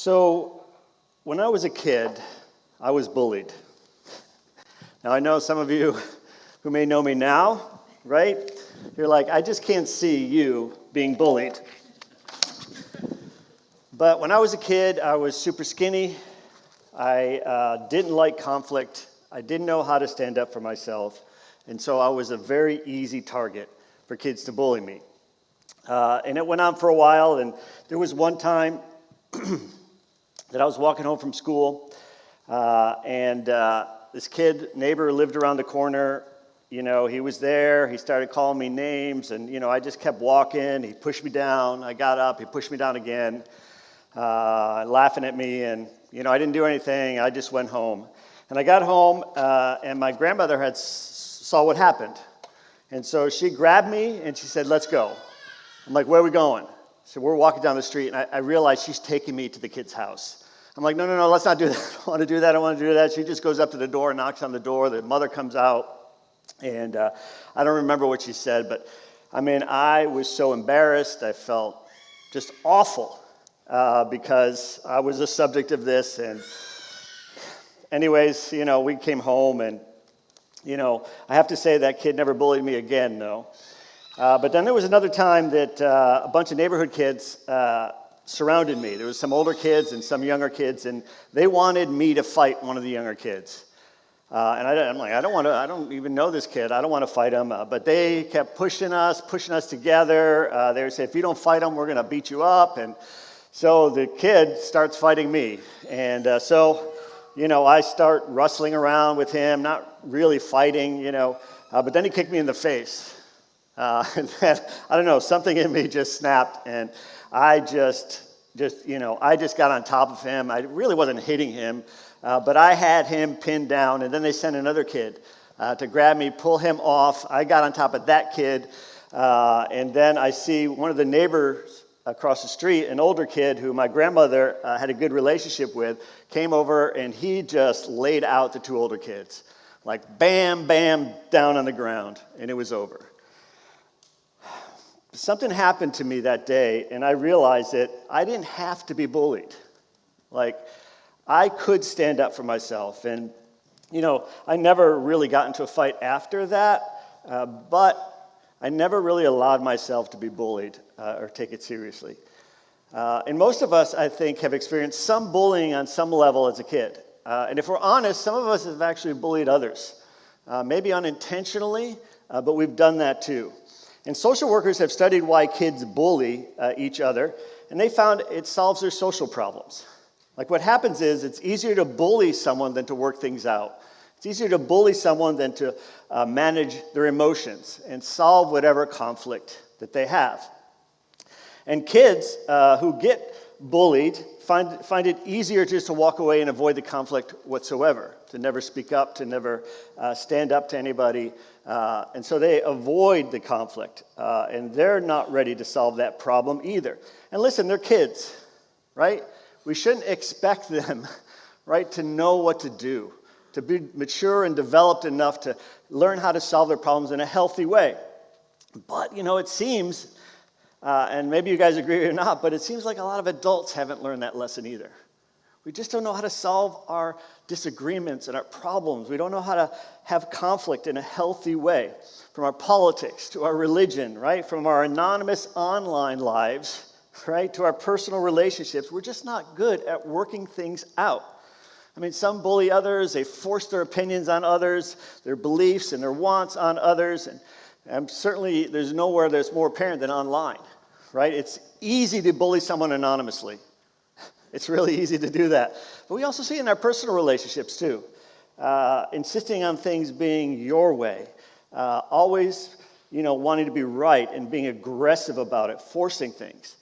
So, when I was a kid, I was bullied. Now, I know some of you who may know me now, right? You're like, I just can't see you being bullied. But when I was a kid, I was super skinny. I didn't like conflict. I didn't know how to stand up for myself. And so I was a very easy target for kids to bully me. And it went on for a while, and there was one time that I was walking home from school, and this neighbor lived around the corner. You know, he was there. He started calling me names, and, I just kept walking. He pushed me down. I got up. He pushed me down again, laughing at me, and, I didn't do anything. I just went home. And I got home, and my grandmother had saw what happened. And so she grabbed me, and she said, "Let's go." I'm like, "Where are we going?" So we're walking down the street, and I realize she's taking me to the kid's house. I'm like, no, let's not do that. I don't want to do that. I don't want to do that. She just goes up to the door, knocks on the door. The mother comes out, and I don't remember what she said, but I was so embarrassed. I felt just awful because I was the subject of this. And anyways, we came home, and, I have to say that kid never bullied me again, though. But then there was another time that a bunch of neighborhood kids surrounded me. There was some older kids and some younger kids, and they wanted me to fight one of the younger kids. And I'm like, I don't even know this kid. I don't want to fight him. But they kept pushing us together. They would say, if you don't fight him, we're going to beat you up. And so the kid starts fighting me. And so I start wrestling around with him, not really fighting, but then he kicked me in the face. And then, I don't know, something in me just snapped, and I just got on top of him. I really wasn't hitting him, but I had him pinned down, and then they sent another kid to grab me, pull him off. I got on top of that kid, and then I see one of the neighbors across the street, an older kid who my grandmother had a good relationship with, came over, and he just laid out the two older kids. Like, bam, bam, down on the ground, and it was over. Something happened to me that day, and I realized that I didn't have to be bullied. Like, I could stand up for myself. And, I never really got into a fight after that, but I never really allowed myself to be bullied or take it seriously. And most of us, I think, have experienced some bullying on some level as a kid. And if we're honest, some of us have actually bullied others. Maybe unintentionally, but we've done that too. And social workers have studied why kids bully each other, and they found it solves their social problems. Like, what happens is it's easier to bully someone than to work things out. It's easier to bully someone than to manage their emotions and solve whatever conflict that they have. And kids who get bullied find it easier just to walk away and avoid the conflict whatsoever, to never speak up, to never stand up to anybody. And so they avoid the conflict, and they're not ready to solve that problem either. And listen, they're kids, right? We shouldn't expect them, right, to know what to do, to be mature and developed enough to learn how to solve their problems in a healthy way. But, it seems, and maybe you guys agree or not, but it seems like a lot of adults haven't learned that lesson either. We just don't know how to solve our disagreements and our problems. We don't know how to have conflict in a healthy way. From our politics to our religion, right? From our anonymous online lives, right? To our personal relationships. We're just not good at working things out. Some bully others. They force their opinions on others, their beliefs and their wants on others. And certainly there's nowhere that's more apparent than online, right? It's easy to bully someone anonymously. It's really easy to do that. But we also see it in our personal relationships too. Insisting on things being your way. Always, wanting to be right and being aggressive about it, forcing things.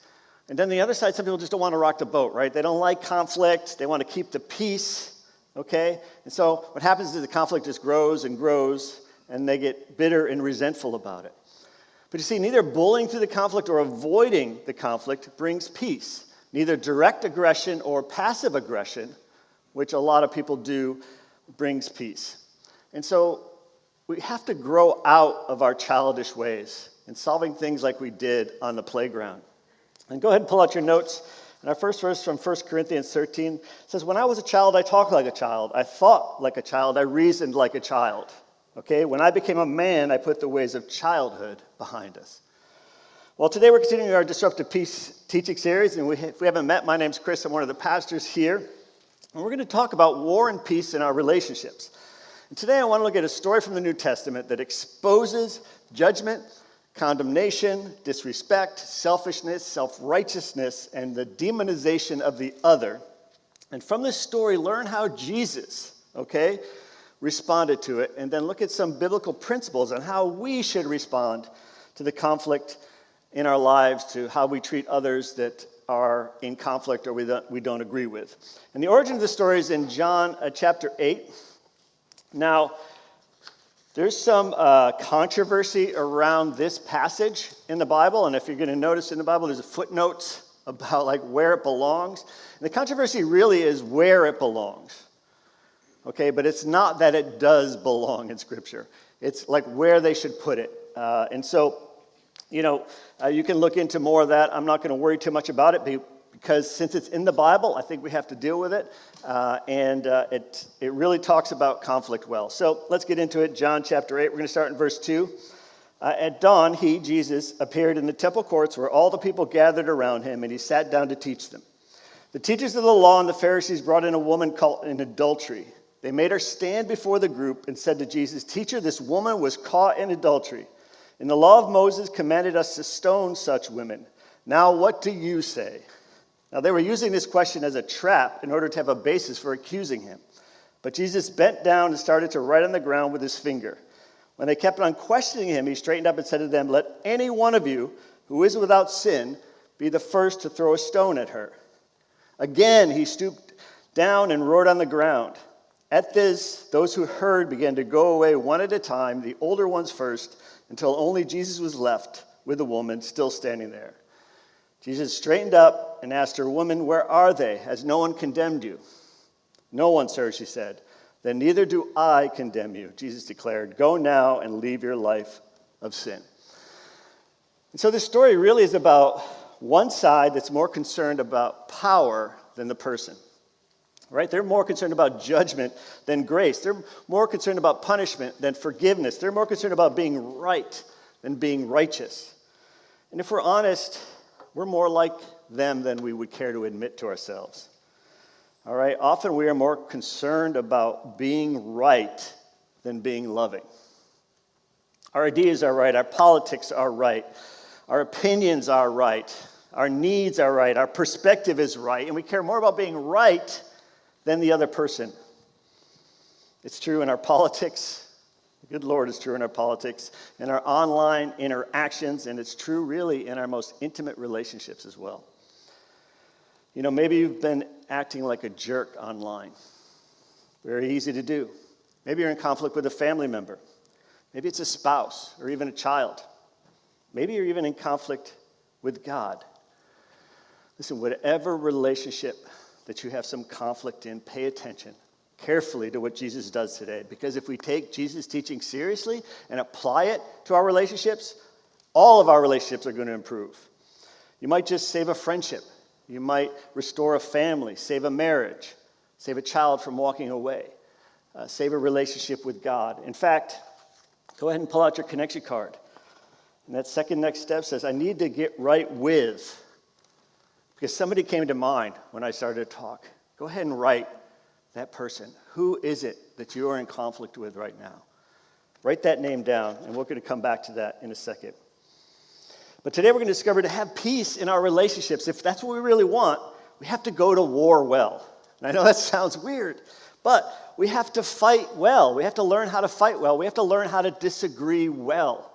And then the other side, some people just don't want to rock the boat, right? They don't like conflict. They want to keep the peace, okay? And so what happens is the conflict just grows and grows, and they get bitter and resentful about it. But you see, neither bullying through the conflict or avoiding the conflict brings peace. Neither direct aggression or passive aggression, which a lot of people do, brings peace. And so we have to grow out of our childish ways and solving things like we did on the playground. And go ahead and pull out your notes. And our first verse from 1 Corinthians 13 says, when I was a child, I talked like a child. I thought like a child. I reasoned like a child. Okay? When I became a man, I put the ways of childhood behind us. Well, today we're continuing our Disruptive Peace teaching series. And if we haven't met, my name's Chris. I'm one of the pastors here. And we're going to talk about war and peace in our relationships. And today I want to look at a story from the New Testament that exposes judgment, condemnation, disrespect, selfishness, self-righteousness, and the demonization of the other. And from this story, learn how Jesus, responded to it, and then look at some biblical principles on how we should respond to the conflict in our lives, to how we treat others that are in conflict or we don't agree with. And the origin of the story is in John chapter 8. Now, there's some controversy around this passage in the Bible, and if you're going to notice in the Bible, there's a footnote about where it belongs. And the controversy really is where it belongs, but it's not that it does belong in Scripture. It's where they should put it. And so, you can look into more of that. I'm not going to worry too much about it because since it's in the Bible, I think we have to deal with it. And it really talks about conflict well. So let's get into it. John chapter 8, we're going to start in verse 2. At dawn, he, Jesus, appeared in the temple courts where all the people gathered around him, and he sat down to teach them. The teachers of the law and the Pharisees brought in a woman caught in adultery. They made her stand before the group and said to Jesus, "Teacher, this woman was caught in adultery. And the law of Moses commanded us to stone such women. Now what do you say?" Now they were using this question as a trap in order to have a basis for accusing him. But Jesus bent down and started to write on the ground with his finger. When they kept on questioning him, he straightened up and said to them, "Let any one of you who is without sin be the first to throw a stone at her." Again he stooped down and wrote on the ground. At this, those who heard began to go away one at a time, the older ones first, until only Jesus was left with the woman still standing there. Jesus straightened up and asked her, "Woman, where are they? Has no one condemned you?" "No one, sir," she said. "Then neither do I condemn you," Jesus declared. "Go now and leave your life of sin." And so this story really is about one side that's more concerned about power than the person. Right? They're more concerned about judgment than grace. They're more concerned about punishment than forgiveness. They're more concerned about being right than being righteous. And if we're honest, we're more like them than we would care to admit to ourselves. All right? Often we are more concerned about being right than being loving. Our ideas are right. Our politics are right. Our opinions are right. Our needs are right. Our perspective is right. And we care more about being right than the other person. It's true in our politics. The good Lord is true in our politics, in our online interactions, and it's true really in our most intimate relationships as well. Maybe you've been acting like a jerk online. Very easy to do. Maybe you're in conflict with a family member. Maybe it's a spouse or even a child. Maybe you're even in conflict with God. Listen, whatever relationship that you have some conflict in, pay attention carefully to what Jesus does today. Because if we take Jesus' teaching seriously and apply it to our relationships, all of our relationships are going to improve. You might just save a friendship. You might restore a family, save a marriage, save a child from walking away, save a relationship with God. In fact, go ahead and pull out your connection card. And that second next step says, "I need to get right with." Because somebody came to mind when I started to talk. Go ahead and write that person. Who is it that you are in conflict with right now? Write that name down, and we're going to come back to that in a second. But today we're going to discover to have peace in our relationships. If that's what we really want, we have to go to war well. And I know that sounds weird, but we have to fight well. We have to learn how to fight well. We have to learn how to disagree well.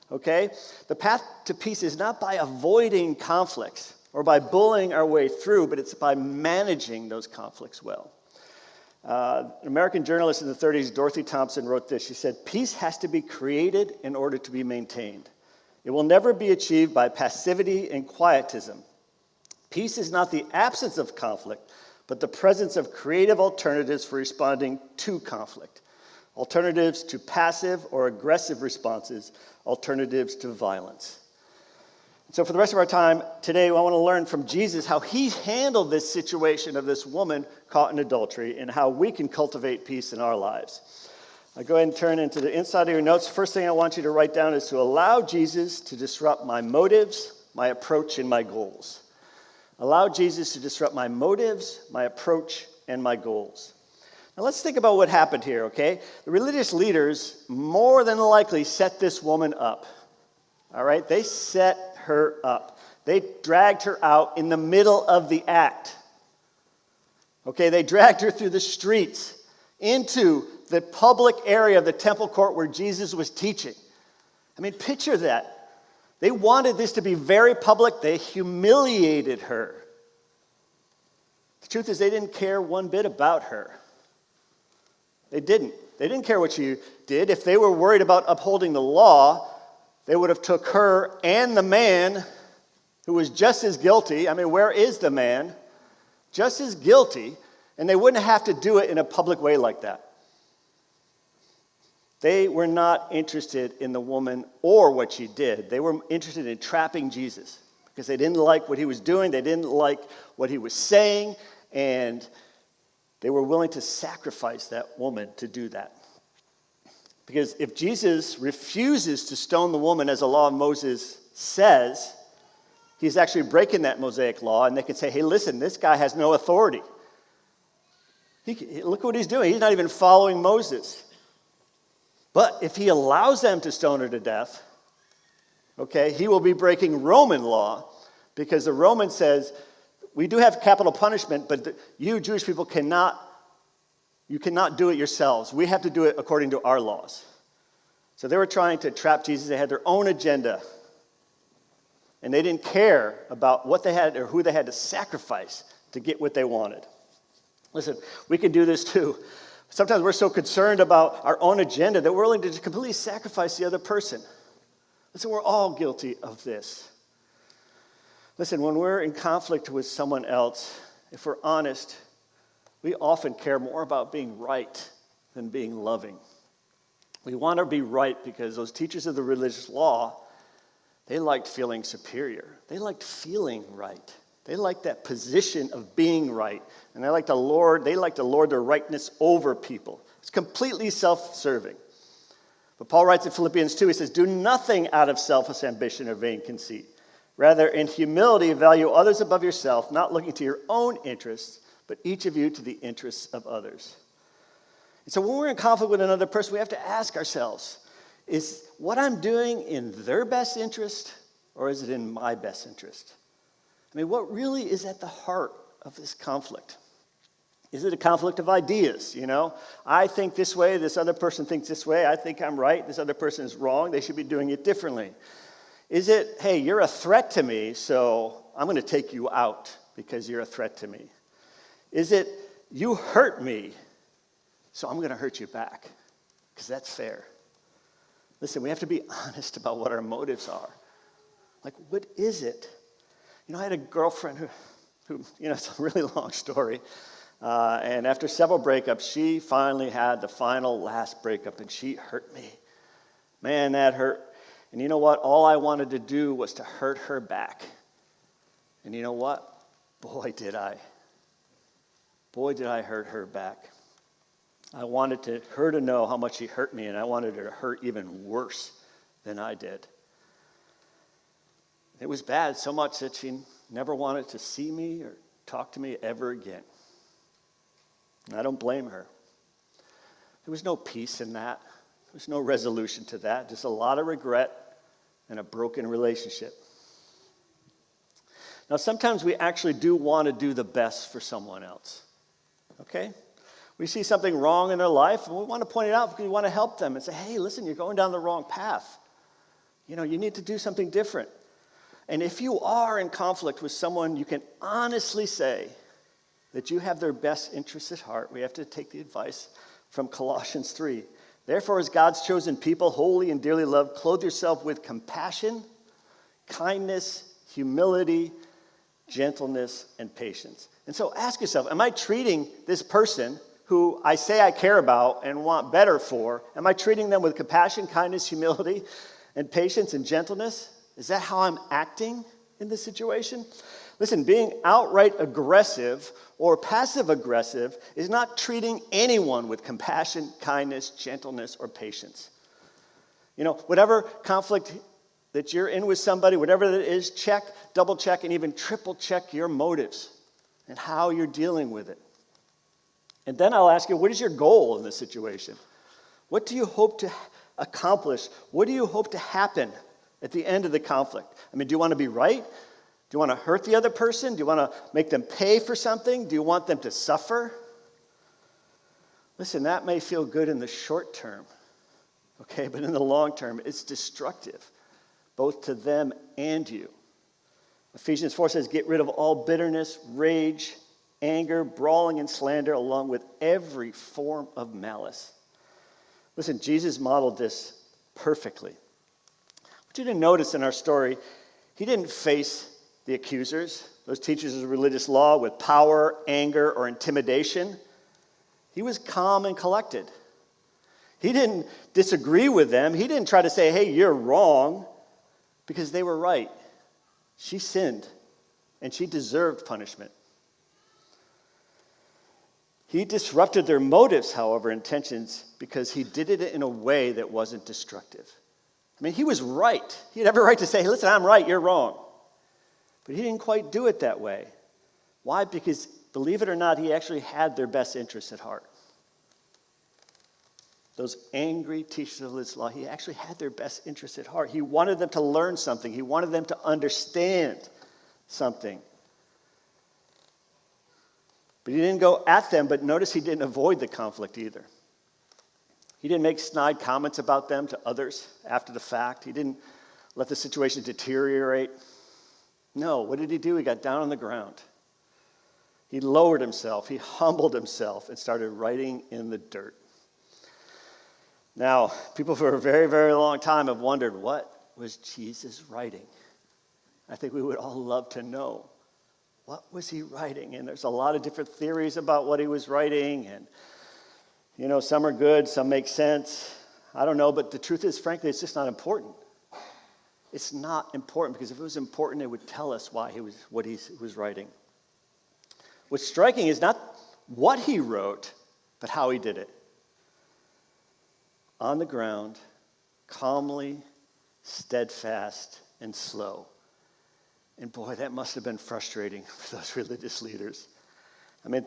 The path to peace is not by avoiding conflicts or by bullying our way through, but it's by managing those conflicts well. An American journalist in the 30s, Dorothy Thompson, wrote this. She said, "Peace has to be created in order to be maintained. It will never be achieved by passivity and quietism. Peace is not the absence of conflict, but the presence of creative alternatives for responding to conflict. Alternatives to passive or aggressive responses, alternatives to violence." So for the rest of our time today, I want to learn from Jesus how he handled this situation of this woman caught in adultery and how we can cultivate peace in our lives. I'll go ahead and turn into the inside of your notes. First thing I want you to write down is to allow Jesus to disrupt my motives, my approach, and my goals. Allow Jesus to disrupt my motives, my approach, and my goals. Now let's think about what happened here, okay? The religious leaders more than likely set this woman up. All right? They set her up. They dragged her out in the middle of the act. Okay, they dragged her through the streets into the public area of the temple court where Jesus was teaching. I mean, picture that. They wanted this to be very public. They humiliated her. The truth is, they didn't care one bit about her. They didn't. They didn't care what she did. If they were worried about upholding the law, they would have took her and the man who was just as guilty. I mean, where is the man? Just as guilty. And they wouldn't have to do it in a public way like that. They were not interested in the woman or what she did. They were interested in trapping Jesus because they didn't like what he was doing. They didn't like what he was saying. And they were willing to sacrifice that woman to do that. Because if Jesus refuses to stone the woman as the law of Moses says, he's actually breaking that Mosaic law, and they can say, hey, listen, this guy has no authority. Look what he's doing. He's not even following Moses. But if he allows them to stone her to death, okay, he will be breaking Roman law, because the Roman says, we do have capital punishment, but you Jewish people cannot do it yourselves. We have to do it according to our laws. So they were trying to trap Jesus. They had their own agenda. And they didn't care about what they had or who they had to sacrifice to get what they wanted. Listen, we can do this too. Sometimes we're so concerned about our own agenda that we're willing to just completely sacrifice the other person. Listen, we're all guilty of this. Listen, when we're in conflict with someone else, if we're honest, we often care more about being right than being loving. We want to be right because those teachers of the religious law, they liked feeling superior. They liked feeling right. They liked that position of being right. And they liked to lord their rightness over people. It's completely self-serving. But Paul writes in Philippians 2, he says, do nothing out of selfish ambition or vain conceit. Rather, in humility, value others above yourself, not looking to your own interests, but each of you to the interests of others. And so when we're in conflict with another person, we have to ask ourselves, is what I'm doing in their best interest, or is it in my best interest? I mean, what really is at the heart of this conflict? Is it a conflict of ideas, you know? I think this way, this other person thinks this way, I think I'm right, this other person is wrong, they should be doing it differently. Is it, hey, you're a threat to me, so I'm going to take you out because you're a threat to me? Is it, you hurt me, so I'm going to hurt you back because that's fair? Listen, we have to be honest about what our motives are. Like, what is it? You know, I had a girlfriend who it's a really long story. And after several breakups, she finally had the last breakup, and she hurt me. Man, that hurt. And you know what? All I wanted to do was to hurt her back. And you know what? Boy, did I. Boy, did I hurt her back. I wanted her to know how much she hurt me, and I wanted her to hurt even worse than I did. It was bad, so much that she never wanted to see me or talk to me ever again. And I don't blame her. There was no peace in that. There was no resolution to that. Just a lot of regret and a broken relationship. Now, sometimes we actually do want to do the best for someone else. Okay? We see something wrong in their life, and we want to point it out because we want to help them and say, hey, listen, you're going down the wrong path. You know, you need to do something different. And if you are in conflict with someone, you can honestly say that you have their best interests at heart. We have to take the advice from Colossians 3. Therefore, as God's chosen people, holy and dearly loved, clothe yourself with compassion, kindness, humility, gentleness, and patience. And so ask yourself, am I treating this person who I say I care about and want better for, am I treating them with compassion, kindness, humility, and patience and gentleness? Is that how I'm acting in this situation? Listen, being outright aggressive or passive aggressive is not treating anyone with compassion, kindness, gentleness, or patience. Whatever conflict that you're in with somebody, whatever that is, check, double check, and even triple check your motives and how you're dealing with it. And then I'll ask you, what is your goal in this situation? What do you hope to accomplish? What do you hope to happen at the end of the conflict? Do you want to be right? Do you want to hurt the other person? Do you want to make them pay for something? Do you want them to suffer? Listen, that may feel good in the short term, okay, but in the long term, it's destructive, both to them and you. Ephesians 4 says, get rid of all bitterness, rage, anger, brawling, and slander, along with every form of malice. Listen, Jesus modeled this perfectly. I want you to notice in our story, he didn't face the accusers, those teachers of religious law, with power, anger, or intimidation. He was calm and collected. He didn't disagree with them. He didn't try to say, hey, you're wrong, because they were right. She sinned, and she deserved punishment. He disrupted their motives, however, intentions, because he did it in a way that wasn't destructive. He was right. He had every right to say, hey, listen, I'm right, you're wrong. But he didn't quite do it that way. Why? Because, believe it or not, he actually had their best interests at heart. Those angry teachers of this law, he actually had their best interests at heart. He wanted them to learn something. He wanted them to understand something. But he didn't go at them, but notice he didn't avoid the conflict either. He didn't make snide comments about them to others after the fact. He didn't let the situation deteriorate. No, what did he do? He got down on the ground. He lowered himself. He humbled himself and started writing in the dirt. Now, people for a very, very long time have wondered, what was Jesus writing? I think we would all love to know. What was he writing? And there's a lot of different theories about what he was writing. And, some are good, some make sense. I don't know, but the truth is, frankly, it's just not important. It's not important, because if it was important, it would tell us what he was writing. What's striking is not what he wrote, but how he did it. On the ground, calmly, steadfast, and slow. And boy, that must have been frustrating for those religious leaders.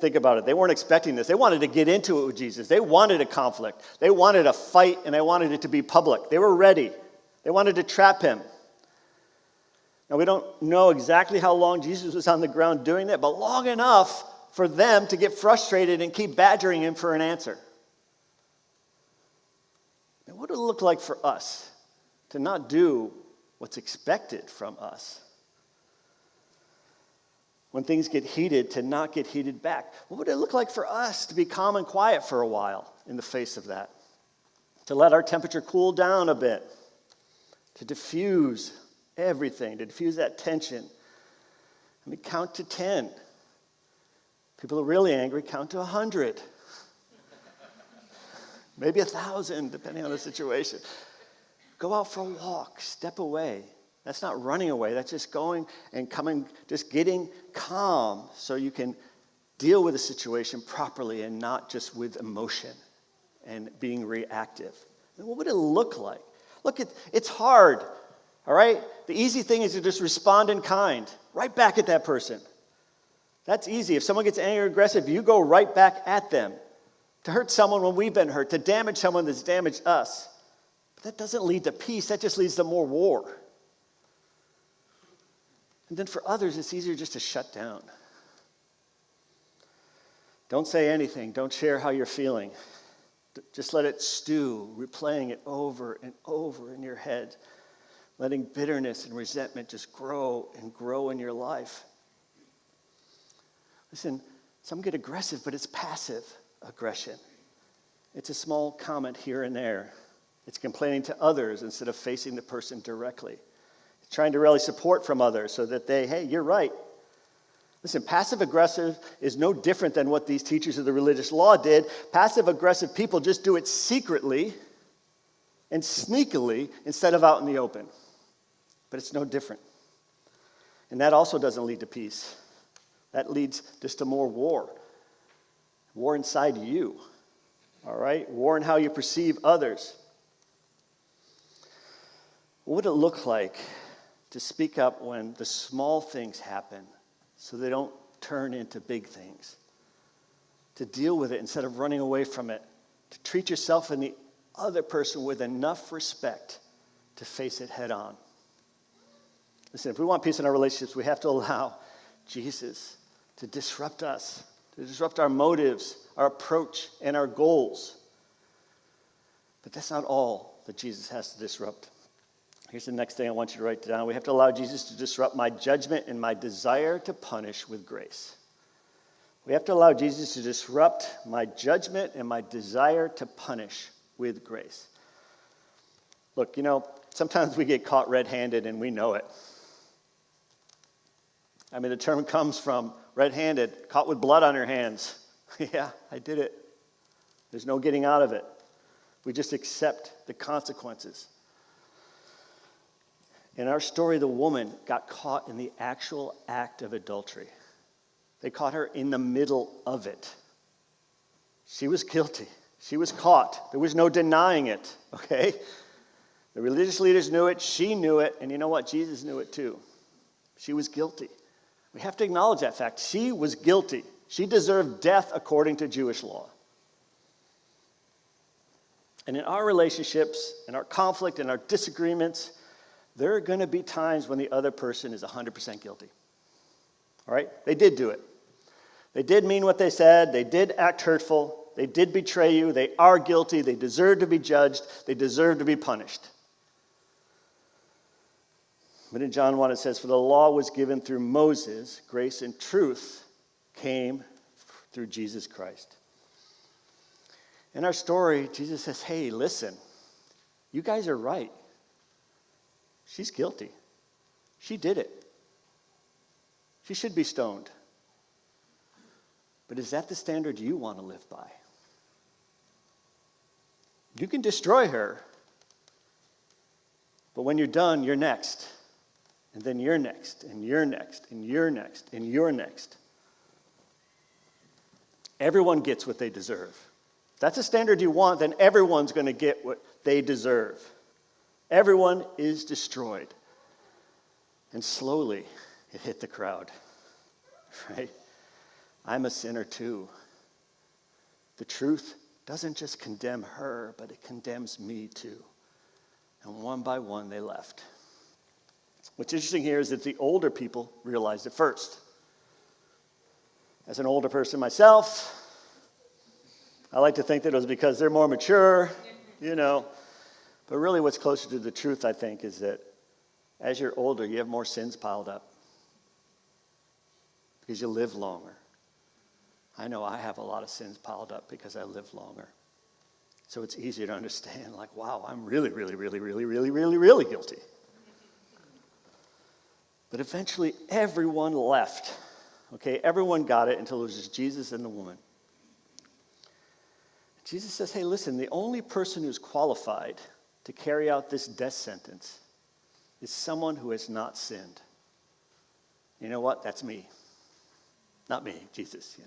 Think about it. They weren't expecting this. They wanted to get into it with Jesus. They wanted a conflict. They wanted a fight, and they wanted it to be public. They were ready. They wanted to trap him. Now, we don't know exactly how long Jesus was on the ground doing that, but long enough for them to get frustrated and keep badgering him for an answer. And what would it look like for us to not do what's expected from us? When things get heated, to not get heated back. What would it look like for us to be calm and quiet for a while in the face of that? To let our temperature cool down a bit. To diffuse everything, to diffuse that tension. Count to 10. People are really angry, count to 100. Maybe 1,000, depending on the situation. Go out for a walk, step away. That's not running away, that's just going and coming, just getting calm so you can deal with the situation properly and not just with emotion and being reactive. What would it look like? Look, it's hard, all right? The easy thing is to just respond in kind, right back at that person. That's easy. If someone gets angry or aggressive, you go right back at them. To hurt someone when we've been hurt, to damage someone that's damaged us. But that doesn't lead to peace, that just leads to more war. And then for others, it's easier just to shut down. Don't say anything. Don't share how you're feeling. Just let it stew, replaying it over and over in your head, letting bitterness and resentment just grow and grow in your life. Listen, some get aggressive, but it's passive aggression. It's a small comment here and there. It's complaining to others instead of facing the person directly. It's trying to rally support from others so that hey, you're right. Listen, passive-aggressive is no different than what these teachers of the religious law did. Passive-aggressive people just do it secretly and sneakily instead of out in the open. but it's no different. And that also doesn't lead to peace. That leads just to more war. War inside you, all right? War in how you perceive others. What would it look like to speak up when the small things happen so they don't turn into big things? To deal with it instead of running away from it. To treat yourself and the other person with enough respect to face it head on. Listen, if we want peace in our relationships, we have to allow Jesus to disrupt us, to disrupt our motives, our approach, and our goals. But that's not all that Jesus has to disrupt. Here's the next thing I want you to write down. We have to allow Jesus to disrupt my judgment and my desire to punish with grace. We have to allow Jesus to disrupt my judgment and my desire to punish with grace. Look, sometimes we get caught red-handed and we know it. I mean, the term comes from red-handed, caught with blood on your hands. Yeah, I did it. There's no getting out of it. We just accept the consequences. In our story, the woman got caught in the actual act of adultery. They caught her in the middle of it. She was guilty. She was caught. There was no denying it, okay? The religious leaders knew it. She knew it. And you know what? Jesus knew it too. She was guilty. We have to acknowledge that fact. She was guilty. She deserved death according to Jewish law. And in our relationships, in our conflict, in our disagreements, there are going to be times when the other person is 100% guilty. All right? They did do it. They did mean what they said. They did act hurtful. They did betray you. They are guilty. They deserve to be judged. They deserve to be punished. But in John 1 it says, for the law was given through Moses, grace and truth came through Jesus Christ. In our story, Jesus says, hey, listen, you guys are right. She's guilty. She did it. She should be stoned. But is that the standard you want to live by? You can destroy her, but when you're done, you're next. And then you're next, and you're next, and you're next, and you're next. Everyone gets what they deserve. If that's a standard you want, then everyone's going to get what they deserve. Everyone is destroyed. And slowly, it hit the crowd, right? I'm a sinner too. The truth doesn't just condemn her, but it condemns me too. And one by one, they left. What's interesting here is that the older people realized it first. As an older person myself, I like to think that it was because they're more mature, But really what's closer to the truth, I think, is that as you're older, you have more sins piled up because you live longer. I know I have a lot of sins piled up because I live longer. So it's easier to understand, like, wow, I'm really, really, really, really, really, really, really guilty. But eventually, everyone left. Okay, everyone got it until it was just Jesus and the woman. Jesus says, hey, listen, the only person who's qualified to carry out this death sentence is someone who has not sinned. You know what? That's me. Not me, Jesus.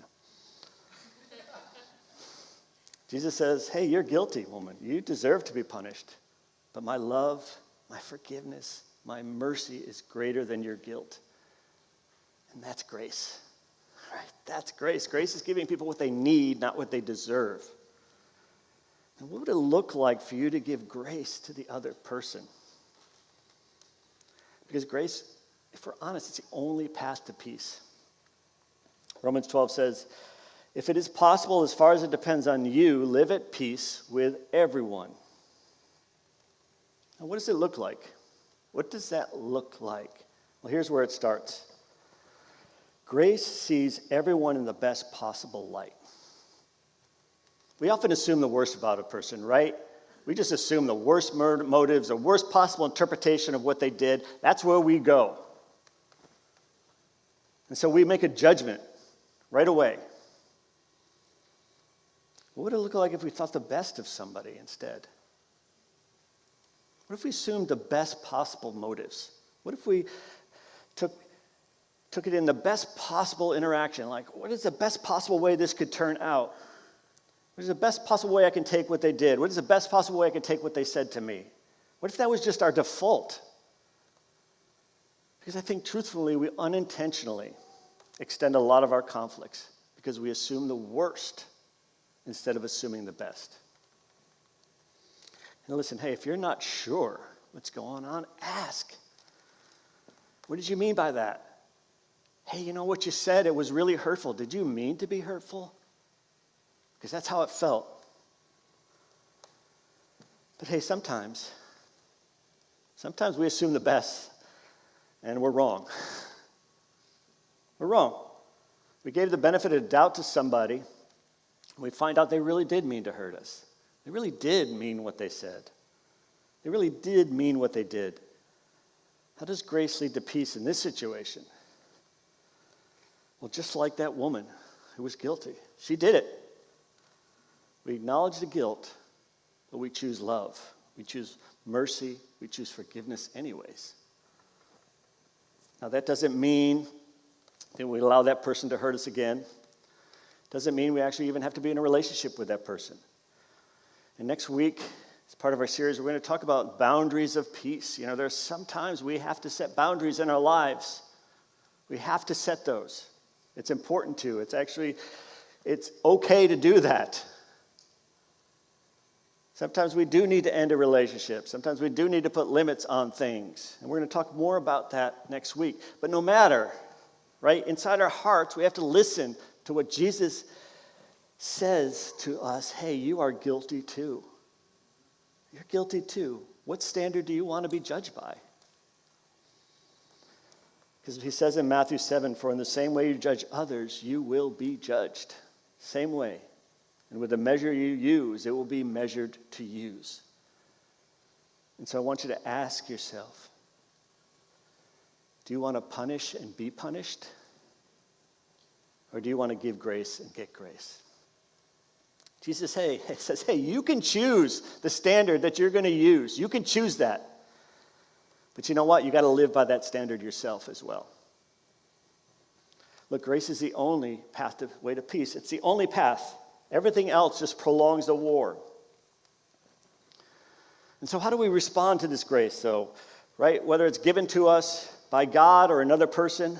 Jesus says, hey, you're guilty, woman. You deserve to be punished. But my love, my forgiveness, my mercy is greater than your guilt. And that's grace. Right? That's grace. Grace is giving people what they need, not what they deserve. And what would it look like for you to give grace to the other person? Because grace, if we're honest, it's the only path to peace. Romans 12 says, if it is possible, as far as it depends on you, live at peace with everyone. Now, what does it look like? What does that look like? Well, here's where it starts. Grace sees everyone in the best possible light. We often assume the worst about a person, right? We just assume the worst motives, the worst possible interpretation of what they did. That's where we go. And so we make a judgment right away. What would it look like if we thought the best of somebody instead? What if we assumed the best possible motives? What if we took it in the best possible interaction? Like, what is the best possible way this could turn out? What is the best possible way I can take what they did? What is the best possible way I can take what they said to me? What if that was just our default? Because I think, truthfully, we unintentionally extend a lot of our conflicts because we assume the worst instead of assuming the best. And listen, hey, if you're not sure what's going on, ask. What did you mean by that? Hey, you know what you said? It was really hurtful. Did you mean to be hurtful? Because that's how it felt. But hey, sometimes we assume the best, and we're wrong. We're wrong. We gave the benefit of doubt to somebody, and we find out they really did mean to hurt us. They really did mean what they said. They really did mean what they did. How does grace lead to peace in this situation? Well, just like that woman who was guilty. She did it. We acknowledge the guilt, but we choose love. We choose mercy. We choose forgiveness anyways. Now, that doesn't mean that we allow that person to hurt us again. Doesn't mean we actually even have to be in a relationship with that person. And next week, as part of our series, we're going to talk about boundaries of peace. You know, there's sometimes we have to set boundaries in our lives. We have to set those. It's important to. It's okay to do that. Sometimes we do need to end a relationship. Sometimes we do need to put limits on things. And we're going to talk more about that next week. But no matter, right, inside our hearts, we have to listen to what Jesus says to us. Hey, you are guilty too. You're guilty too. What standard do you want to be judged by? Because he says in Matthew 7, for in the same way you judge others, you will be judged. Same way. And with the measure you use, it will be measured to use. And so I want you to ask yourself, do you want to punish and be punished? Or do you want to give grace and get grace? Jesus says, hey, you can choose the standard that you're going to use. You can choose that. But you know what? You got to live by that standard yourself as well. Look, grace is the only way to peace. It's the only path. Everything else just prolongs the war. And so how do we respond to this grace, though? Right? Whether it's given to us by God or another person.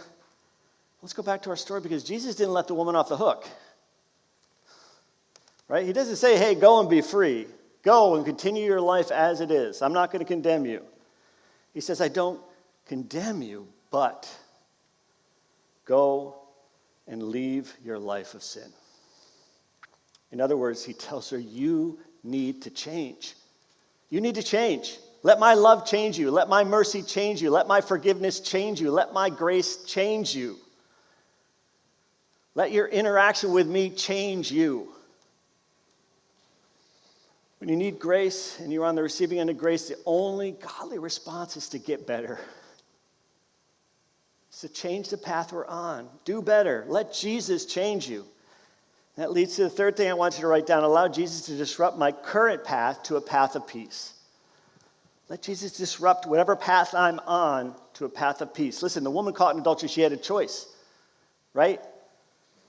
Let's go back to our story because Jesus didn't let the woman off the hook. Right? He doesn't say, hey, go and be free. Go and continue your life as it is. I'm not going to condemn you. He says, I don't condemn you, but go and leave your life of sin. In other words, he tells her, you need to change. You need to change. Let my love change you. Let my mercy change you. Let my forgiveness change you. Let my grace change you. Let your interaction with me change you. When you need grace and you're on the receiving end of grace, the only godly response is to get better. It's to change the path we're on. Do better. Let Jesus change you. That leads to the third thing I want you to write down. Allow Jesus to disrupt my current path to a path of peace. Let Jesus disrupt whatever path I'm on to a path of peace. Listen, the woman caught in adultery, she had a choice, right?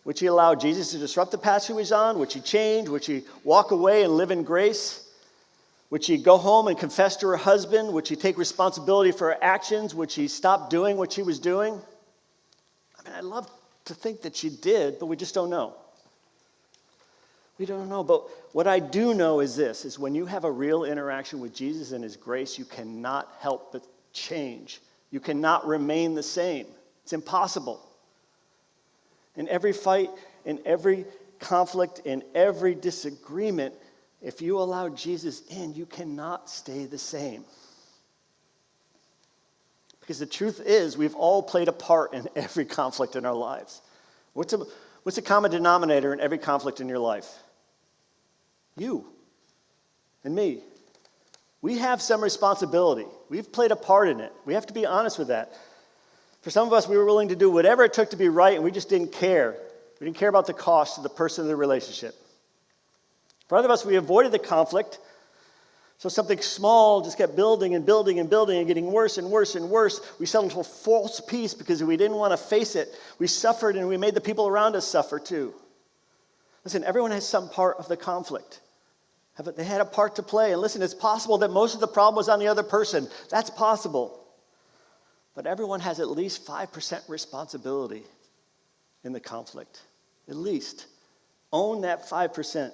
Would she allow Jesus to disrupt the path she was on? Would she change? Would she walk away and live in grace? Would she go home and confess to her husband? Would she take responsibility for her actions? Would she stop doing what she was doing? I mean, I'd love to think that she did, but we just don't know. We don't know, but what I do know is this, is when you have a real interaction with Jesus and his grace, you cannot help but change. You cannot remain the same. It's impossible. In every fight, in every conflict, in every disagreement, if you allow Jesus in, you cannot stay the same. Because the truth is, we've all played a part in every conflict in our lives. What's a common denominator in every conflict in your life? You and me. We have some responsibility. We've played a part in it. We have to be honest with that. For some of us, we were willing to do whatever it took to be right, and we just didn't care. We didn't care about the cost of the person of the relationship. For other of us, we avoided the conflict So something small just kept building and building and building and getting worse and worse and worse. We settled for false peace because we didn't want to face it. We suffered and we made the people around us suffer too. Listen, everyone has some part of the conflict. They had a part to play. And listen, it's possible that most of the problem was on the other person. That's possible. But everyone has at least 5% responsibility in the conflict. At least. Own that 5%.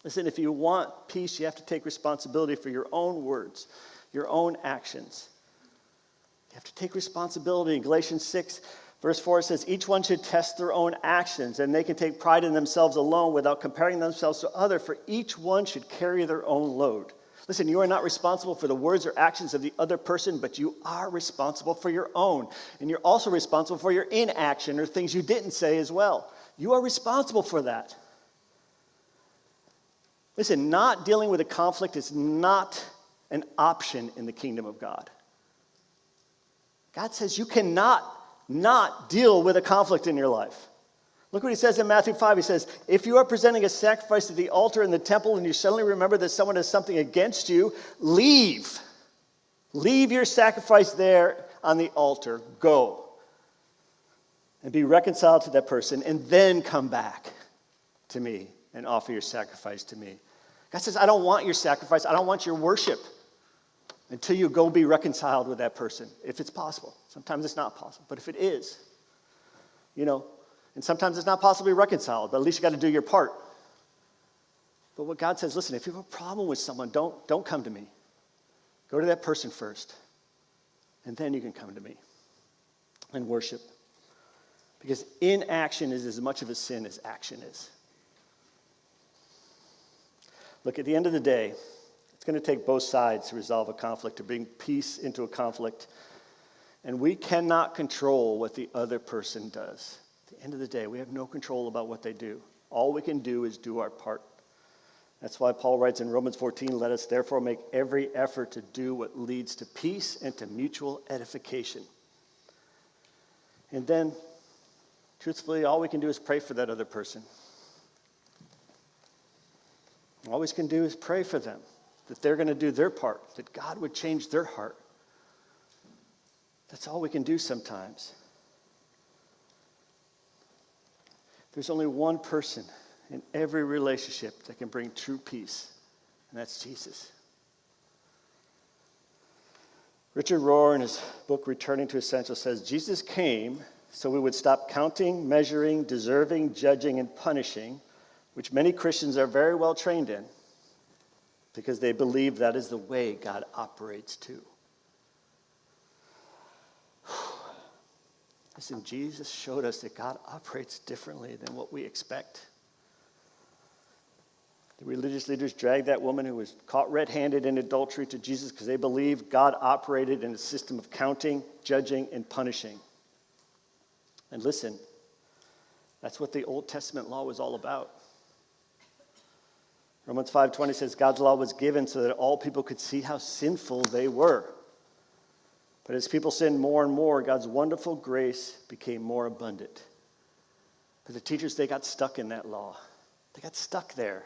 Listen, if you want peace, you have to take responsibility for your own words, your own actions. You have to take responsibility. In Galatians 6, verse 4, it says, each one should test their own actions, and they can take pride in themselves alone without comparing themselves to others, for each one should carry their own load. Listen, you are not responsible for the words or actions of the other person, but you are responsible for your own. And you're also responsible for your inaction or things you didn't say as well. You are responsible for that. Listen, not dealing with a conflict is not an option in the kingdom of God. God says you cannot not deal with a conflict in your life. Look what he says in Matthew 5. He says, if you are presenting a sacrifice at the altar in the temple and you suddenly remember that someone has something against you, leave. Leave your sacrifice there on the altar. Go. And be reconciled to that person and then come back to me and offer your sacrifice to me. God says, I don't want your sacrifice. I don't want your worship until you go be reconciled with that person, if it's possible. Sometimes it's not possible, but if it is, and sometimes it's not possible to be reconciled, but at least you got to do your part. But what God says, listen, if you have a problem with someone, don't come to me. Go to that person first, and then you can come to me and worship. Because inaction is as much of a sin as action is. Look, at the end of the day, it's going to take both sides to resolve a conflict, to bring peace into a conflict. And we cannot control what the other person does. At the end of the day, we have no control about what they do. All we can do is do our part. That's why Paul writes in Romans 14, let us therefore make every effort to do what leads to peace and to mutual edification. And then, truthfully, all we can do is pray for that other person. All we can do is pray for them, that they're going to do their part, that God would change their heart. That's all we can do sometimes. There's only one person in every relationship that can bring true peace, and that's Jesus. Richard Rohr, in his book Returning to Essentials, says, Jesus came so we would stop counting, measuring, deserving, judging, and punishing, which many Christians are very well trained in, because they believe that is the way God operates too. Listen, Jesus showed us that God operates differently than what we expect. The religious leaders dragged that woman who was caught red-handed in adultery to Jesus because they believed God operated in a system of counting, judging, and punishing. And listen, that's what the Old Testament law was all about. Romans 5:20 says God's law was given so that all people could see how sinful they were. But as people sinned more and more, God's wonderful grace became more abundant. But the teachers, they got stuck in that law. They got stuck there.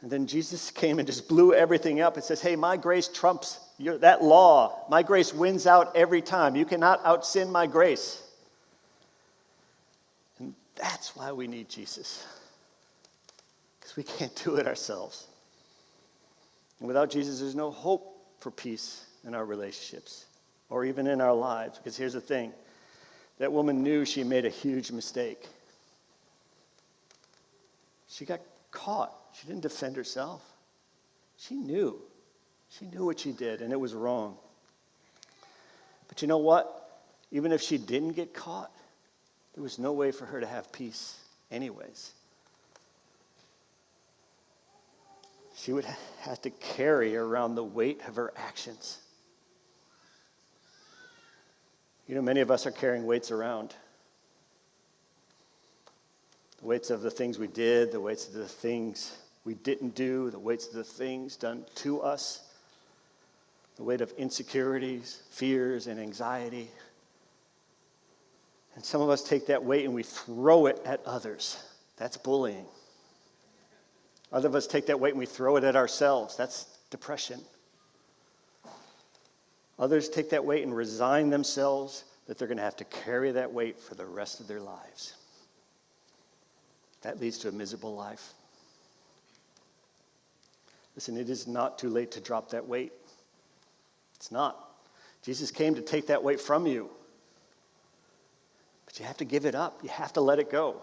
And then Jesus came and just blew everything up and says, hey, my grace trumps that law. My grace wins out every time. You cannot out-sin my grace. And that's why we need Jesus. Because we can't do it ourselves. And without Jesus, there's no hope for peace in our relationships or even in our lives. Because here's the thing. That woman knew she made a huge mistake. She got caught. She didn't defend herself. She knew. She knew what she did, and it was wrong. But you know what? Even if she didn't get caught, there was no way for her to have peace anyways. She would have to carry around the weight of her actions. You know, many of us are carrying weights around. The weights of the things we did, the weights of the things we didn't do, the weights of the things done to us, the weight of insecurities, fears, and anxiety. And some of us take that weight and we throw it at others. That's bullying. Other of us take that weight and we throw it at ourselves. That's depression. Others take that weight and resign themselves that they're going to have to carry that weight for the rest of their lives. That leads to a miserable life. Listen, it is not too late to drop that weight. It's not. Jesus came to take that weight from you. But you have to give it up. You have to let it go.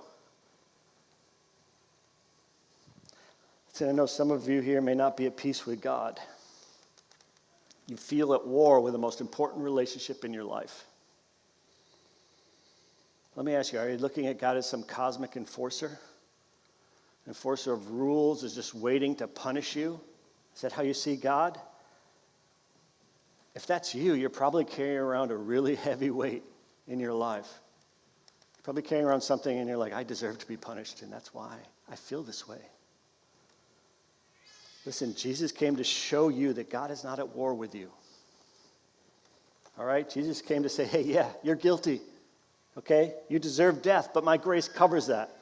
Listen, I know some of you here may not be at peace with God. You feel at war with the most important relationship in your life. Let me ask you, are you looking at God as some cosmic enforcer? Enforcer of rules is just waiting to punish you? Is that how you see God? If that's you, you're probably carrying around a really heavy weight in your life. You're probably carrying around something and you're like, I deserve to be punished, and that's why I feel this way. Listen, Jesus came to show you that God is not at war with you. All right? Jesus came to say, hey, yeah, you're guilty. Okay? You deserve death, but my grace covers that.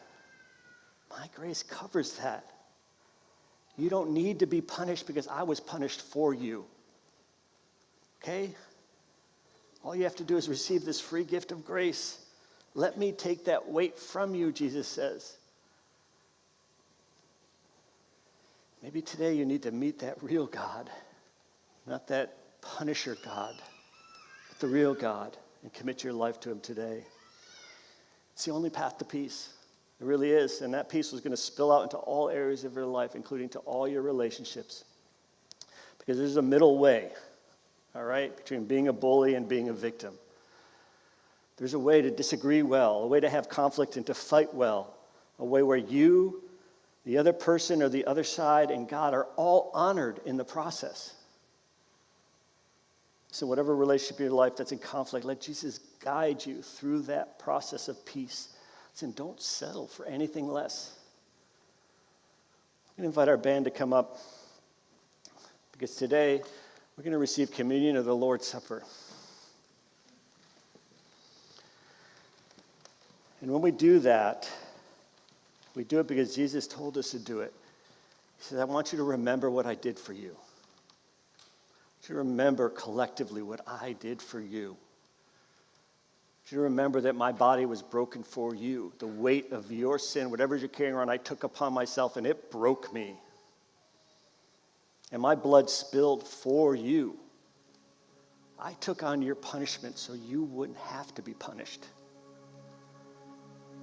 My grace covers that. You don't need to be punished because I was punished for you. Okay? All you have to do is receive this free gift of grace. Let me take that weight from you, Jesus says. Maybe today you need to meet that real God, not that punisher God, but the real God, and commit your life to him today. It's the only path to peace. It really is. And that peace was going to spill out into all areas of your life, including to all your relationships. Because there's a middle way, all right, between being a bully and being a victim. There's a way to disagree well, a way to have conflict and to fight well, a way where you, the other person, or the other side, and God are all honored in the process. So whatever relationship in your life that's in conflict, let Jesus guide you through that process of peace. Listen, don't settle for anything less. I'm going to invite our band to come up, because today we're going to receive communion of the Lord's Supper. And when we do that, we do it because Jesus told us to do it. He says, I want you to remember what I did for you. I want you to remember collectively what I did for you. I want you to remember that my body was broken for you. The weight of your sin, whatever you're carrying around, I took upon myself, and it broke me. And my blood spilled for you. I took on your punishment so you wouldn't have to be punished.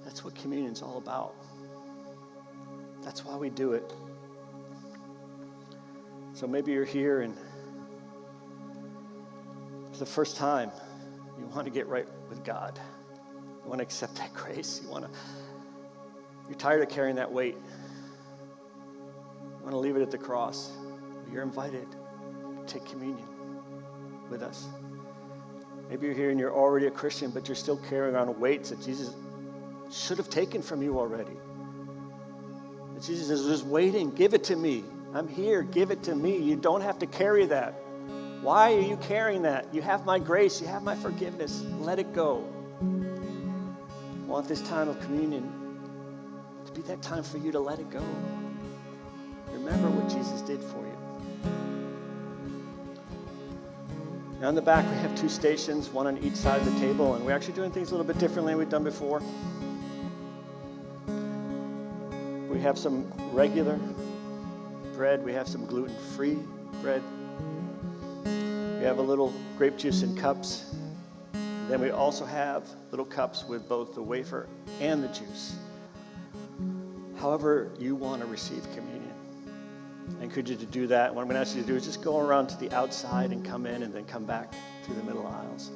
That's what communion's all about. That's why we do it. So maybe you're here and for the first time, you want to get right with God. You want to accept that grace. You're tired of carrying that weight. You want to leave it at the cross. You're invited to take communion with us. Maybe you're here and you're already a Christian, but you're still carrying around weights that Jesus should have taken from you already. And Jesus is just waiting. Give it to me. I'm here. Give it to me. You don't have to carry that. Why are you carrying that? You have my grace. You have my forgiveness. Let it go. I want this time of communion to be that time for you to let it go. Remember what Jesus did for you. Now in the back, we have 2 stations, one on each side of the table, and we're actually doing things a little bit differently than we've done before. We have some regular bread. We have some gluten-free bread. We have a little grape juice in cups. Then we also have little cups with both the wafer and the juice. However you want to receive communion. I encourage you to do that. What I'm going to ask you to do is just go around to the outside and come in and then come back through the middle aisles.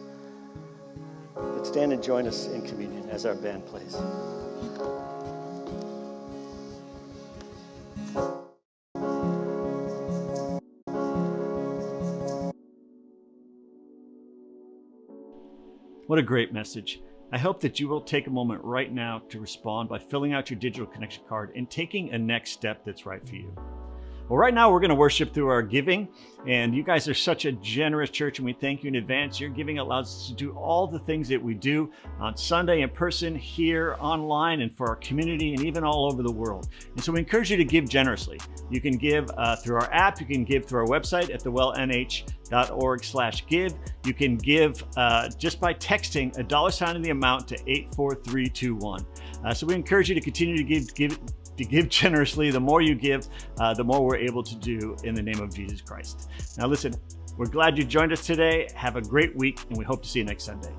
But stand and join us in communion as our band plays. What a great message. I hope that you will take a moment right now to respond by filling out your digital connection card and taking a next step that's right for you. Well, right now we're going to worship through our giving, and you guys are such a generous church, and we thank you in advance. Your giving allows us to do all the things that we do on Sunday in person, here, online, and for our community, and even all over the world. And so we encourage you to give generously. You can give through our app. You can give through our website at thewellnh.org/give. You can give just by texting $sign in the amount to 84321. So we encourage you to continue to give generously. The more you give, the more we're able to do in the name of Jesus Christ. Now listen, we're glad you joined us today. Have a great week, and we hope to see you next Sunday.